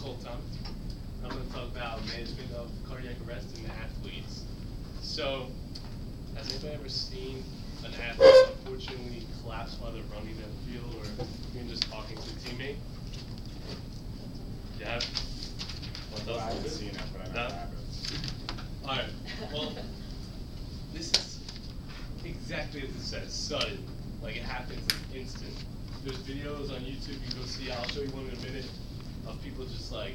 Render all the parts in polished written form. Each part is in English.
Cole Thomas. I'm going to talk about management of cardiac arrest in athletes. So, has anybody ever seen an athlete unfortunately collapse while they're running in the field, or even just talking to a teammate? You have? What else? I haven't seen it, but I know it happens. Alright, well, this is exactly as it says, sudden. Like, it happens instant. There's videos on YouTube you can go see. I'll show you one in a minute of people just like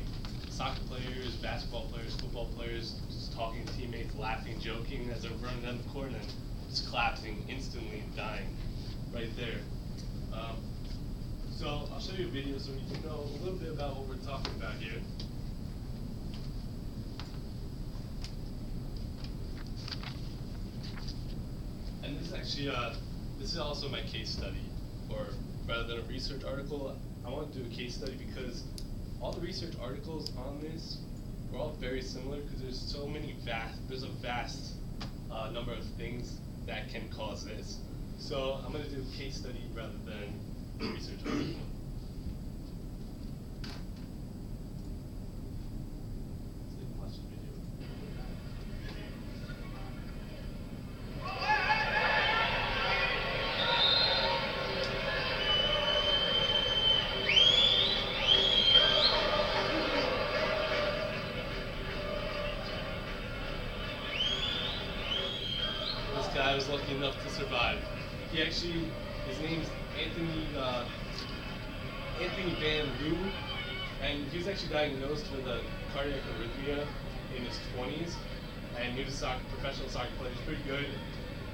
soccer players, basketball players, football players, just talking to teammates, laughing, joking as they're running down the court and then just collapsing instantly and dying right there. So I'll show you a video so you can know a little bit about what we're talking about here. And this is actually, this is also my case study, or rather than a research article. I want to do a case study because all the research articles on this were all very similar because there's a vast number of things that can cause this. So I'm going to do a case study rather than a research article. Let's watch the video. I was lucky enough to survive. He actually, his name's Anthony Van Loo, and he was actually diagnosed with a cardiac arrhythmia in his 20s, and he was a professional soccer player. He was pretty good,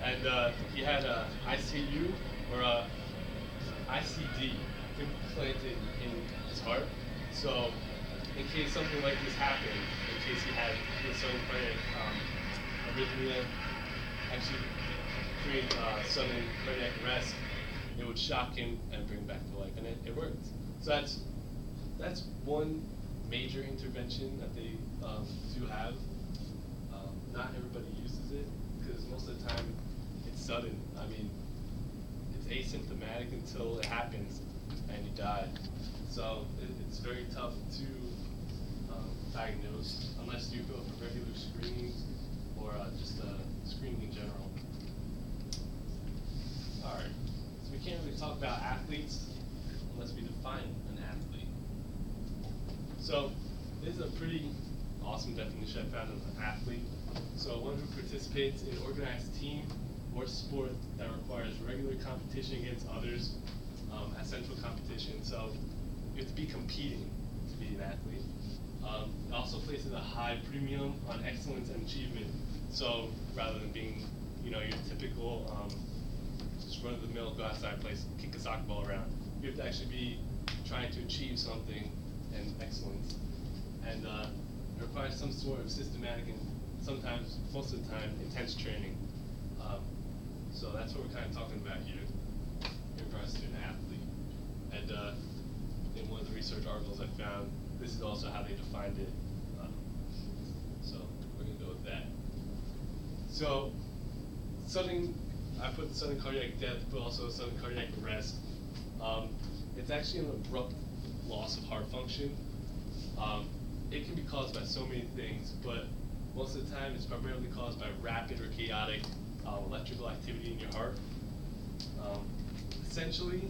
and he had a ICU or a ICD implanted in his heart. So, in case something like this happened, in case he had a sudden cardiac arrhythmia, actually create sudden cardiac arrest, it would shock him and bring him back to life, and it worked. So that's one major intervention that they do have. Not everybody uses it because most of the time it's sudden. I mean, it's asymptomatic until it happens and you die. So it's very tough to diagnose unless you go for regular screenings or just screening in general. Alright, so we can't really talk about athletes unless we define an athlete. So this is a pretty awesome definition I found of an athlete. So one who participates in an organized team or sport that requires regular competition against others at central competition. So you have to be competing to be an athlete. It also places a high premium on excellence and achievement. So rather than being, your typical just run of the mill, go outside, play, kick a soccer ball around, you have to actually be trying to achieve something and excellence. And it requires some sort of systematic and sometimes, most of the time, intense training. So that's what we're kind of talking about here in regards to an athlete. And in one of the research articles I found, this is also how they defined it. So we're going to go with that. So I put sudden cardiac death, but also sudden cardiac arrest. It's actually an abrupt loss of heart function. It can be caused by so many things, but most of the time it's primarily caused by rapid or chaotic electrical activity in your heart. Essentially,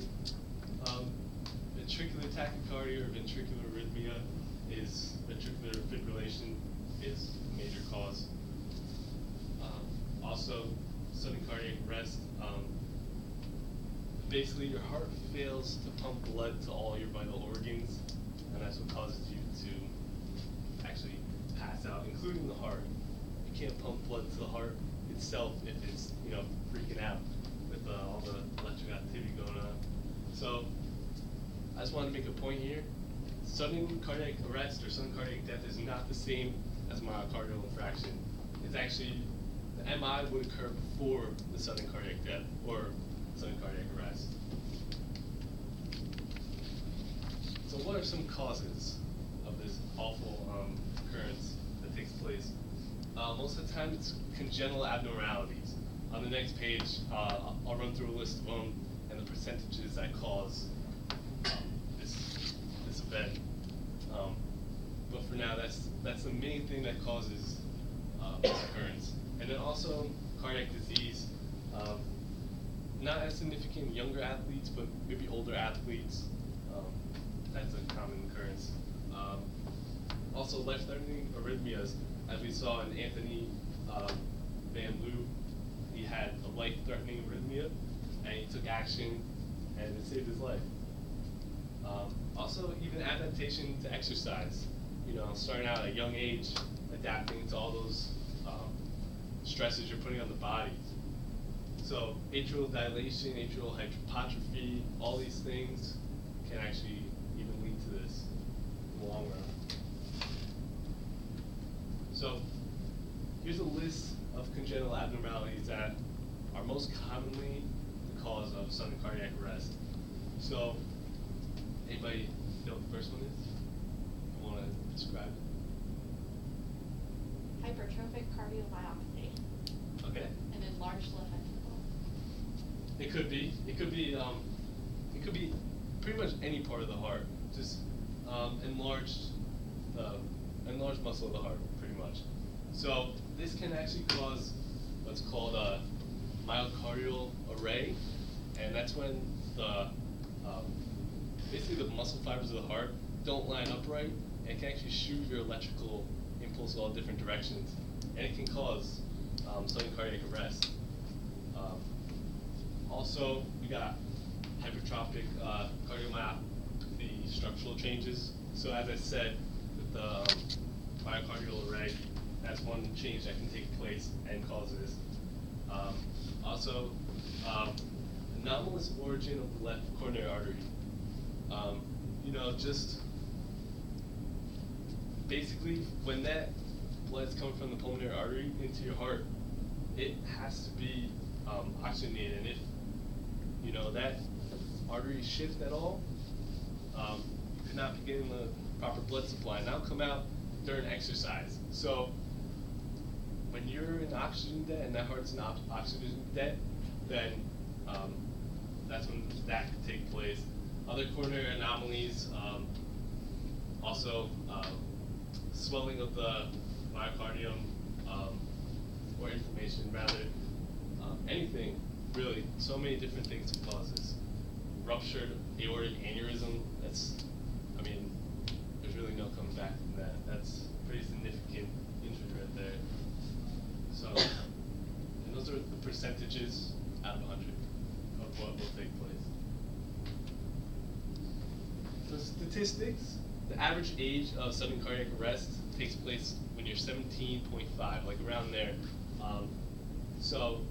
ventricular tachycardia or ventricular arrhythmia ventricular fibrillation is a major cause. Also, sudden cardiac arrest. Basically, your heart fails to pump blood to all your vital organs, and that's what causes you to actually pass out, including the heart. You can't pump blood to the heart itself if it's freaking out with all the electrical activity going on. So I just wanted to make a point here. Sudden cardiac arrest or sudden cardiac death is not the same as myocardial infarction. It's actually, the MI would occur before the sudden cardiac death or sudden cardiac arrest. So what are some causes of this awful occurrence that takes place? Most of the time it's congenital abnormalities. On the next page, I'll run through a list of them and the percentages that cause this event. that's the main thing that causes this occurrence. And then also cardiac disease, not as significant in younger athletes, but maybe older athletes. That's a common occurrence. Also, life-threatening arrhythmias, as we saw in Anthony Van Loo, he had a life-threatening arrhythmia, and he took action, and it saved his life. Also, even adaptation to exercise. You know, starting out at a young age, adapting to all those stresses you're putting on the body. So, atrial dilation, atrial hypertrophy, all these things can actually even lead to this in the long run. So, here's a list of congenital abnormalities that are most commonly the cause of sudden cardiac arrest. So, anybody know what the first one is? You want to describe it? Hypertrophic cardiomyopathy. Okay. An enlarged left ventricle. It could be. It could be. It could be pretty much any part of the heart. Just enlarged muscle of the heart, pretty much. So this can actually cause what's called a myocardial array, and that's when the basically the muscle fibers of the heart don't line up right, and it can actually shoot your electrical impulse in all different directions, and it can cause sudden cardiac arrest. Also, we got hypertrophic cardiomyopathy structural changes. So as I said, with the myocardial array, that's one change that can take place and cause this. Also, anomalous origin of the left coronary artery. You know, just basically when that blood's coming from the pulmonary artery into your heart, it has to be oxygenated, and if you know that artery shift at all, you could not be getting the proper blood supply, and that'll come out during exercise. So when you're in oxygen debt and that heart's in oxygen debt, then that's when that could take place. Other coronary anomalies, also swelling of the myocardium, or inflammation rather, anything really, so many different things can cause this. Ruptured aortic aneurysm, I mean, there's really no coming back from that. That's pretty significant injury right there. So, and those are the percentages out of 100 of what will take place. So statistics, the average age of sudden cardiac arrest takes place when you're 17.5, like around there. So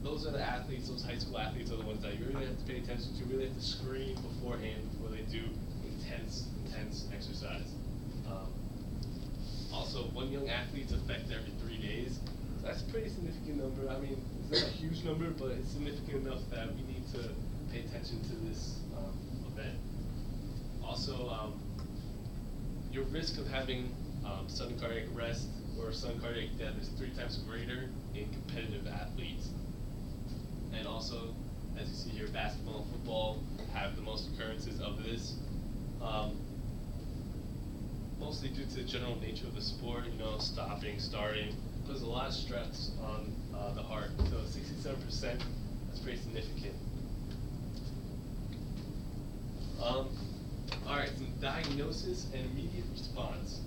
those are the athletes, those high school athletes are the ones that you really have to pay attention to, really have to screen beforehand before they do intense exercise. Also, one young athlete's affected every 3 days. So that's a pretty significant number. I mean, it's not a huge number, but it's significant enough that we need to pay attention to this event. Also, your risk of having sudden cardiac arrest or sudden cardiac death is 3 times greater in competitive athletes. And also, as you see here, basketball and football have the most occurrences of this. Mostly due to the general nature of the sport, you know, stopping, starting, puts a lot of stress on the heart. So 67%, that's pretty significant. All right, some diagnosis and immediate response.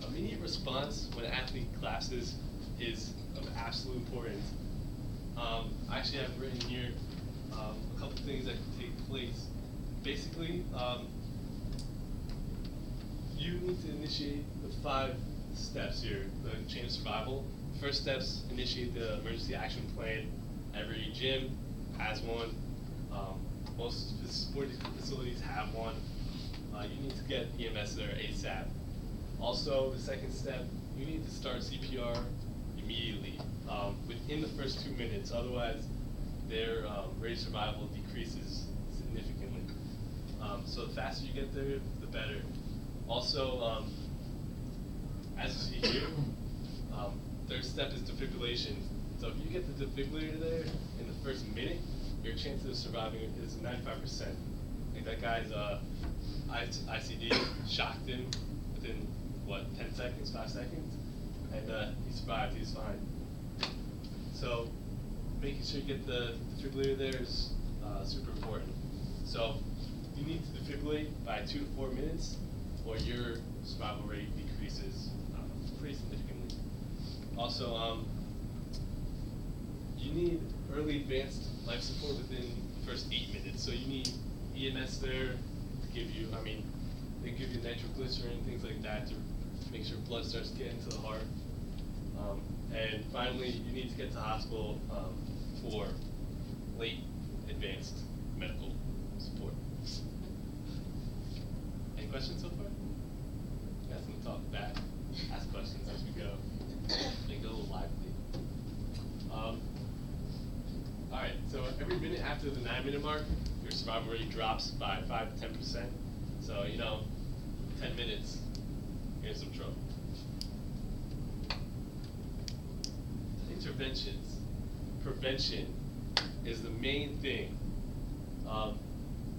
Immediate response when an athlete collapses is of absolute importance. Actually, I've written here a couple things that can take place. Basically, you need to initiate the 5 steps here, the chain of survival. First steps, initiate the emergency action plan. Every gym has one. Most sporting facilities have one. You need to get EMS there ASAP. Also, the second step, you need to start CPR immediately, within the first 2 minutes. Otherwise, their rate of survival decreases significantly. So the faster you get there, the better. Also, as you see here, third step is defibrillation. So if you get the defibrillator there in the first minute, your chances of surviving is 95%. Like that guy's ICD shocked him within, what, 10 seconds? seconds, 5 seconds, and he survived. He's fine. So making sure you get the defibrillator there is super important. So you need to defibrillate by 2 to 4 minutes, or your survival rate decreases pretty significantly. Also, you need early advanced life support within the first 8 minutes. So you need EMS there to give you, they give you nitroglycerin, things like that to make sure blood starts getting to the heart. And finally, you need to get to the hospital for late advanced medical support. Any questions so far? You guys can talk back, ask questions as we go. Make it a little lively. Alright, so every minute after the 9-minute mark, your survival rate drops by 5 to 10%. So, 10 minutes, you're in some trouble. Interventions. Prevention is the main thing.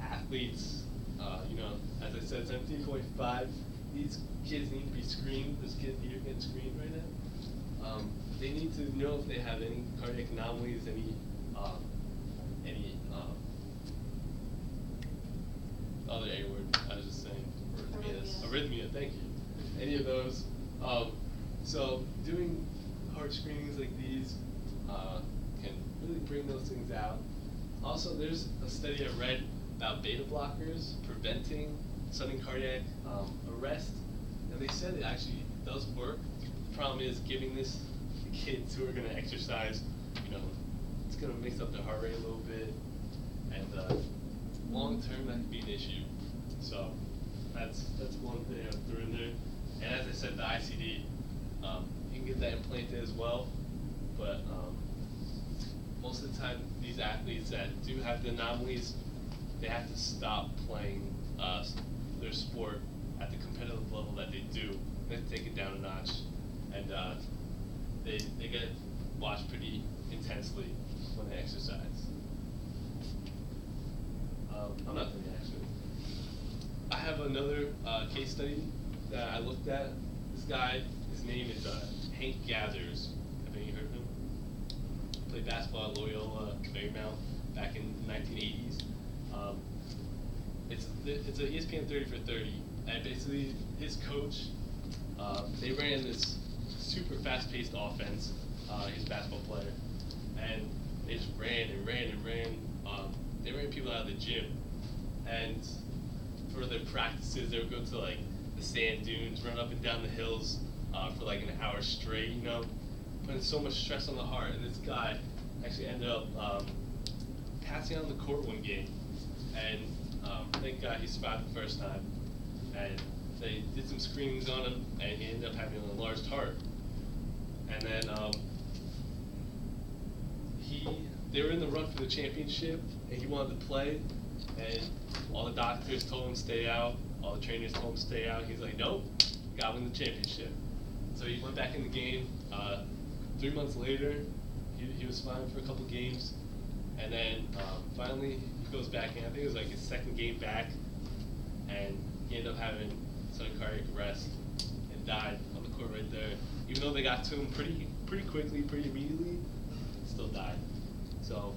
Athletes, as I said, 17.5, these kids need to be screened. This kid here getting screened right now. They need to know if they have any cardiac anomalies, any other A word, I was just saying. Arrhythmia, thank you. Any of those. So doing heart screenings like these can really bring those things out. Also, there's a study I read about beta blockers preventing sudden cardiac arrest, and they said it actually does work. The problem is giving this to kids who are going to exercise, it's going to mix up their heart rate a little bit, and long term that could be an issue. So that's one thing I threw in there. And as I said, the ICD, you can get that implanted as well, but most of the time these athletes that do have the anomalies, they have to stop playing their sport at the competitive level that they do. They have to take it down a notch, and they get watched pretty intensely when they exercise. I'm not done yet, actually. I have another case study that I looked at. This guy, his name is Hank Gathers. Have any heard of him? Played basketball at Loyola Marymount back in the 1980s. It's an ESPN 30 for 30, and basically his coach, they ran this super fast-paced offense. He's a basketball player, and they just ran and ran and ran. They ran people out of the gym, and for their practices, they would go to like the sand dunes, run up and down the hills for like an hour straight, putting so much stress on the heart. And this guy actually ended up passing out on the court one game, and thank God he survived the first time. And they did some screenings on him, and he ended up having an enlarged heart. And then they were in the run for the championship, and he wanted to play, and all the doctors told him to stay out, all the trainers told him to stay out. He's like, nope, gotta win the championship. So he went back in the game. 3 months later, he was fine for a couple games, and then finally he goes back in. I think it was like his second game back, and he ended up having sudden cardiac arrest and died on the court right there. Even though they got to him pretty quickly, pretty immediately, he still died. So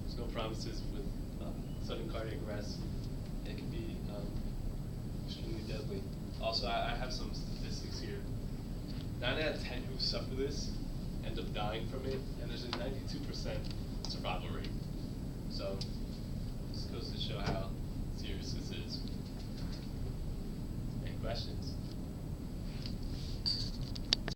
there's no promises with sudden cardiac arrest. It can be extremely deadly. Also, I have some statistics here. 9 out of 10 who suffer this end up dying from it, and there's a 92% survival rate. So this goes to show how serious this is. Any questions?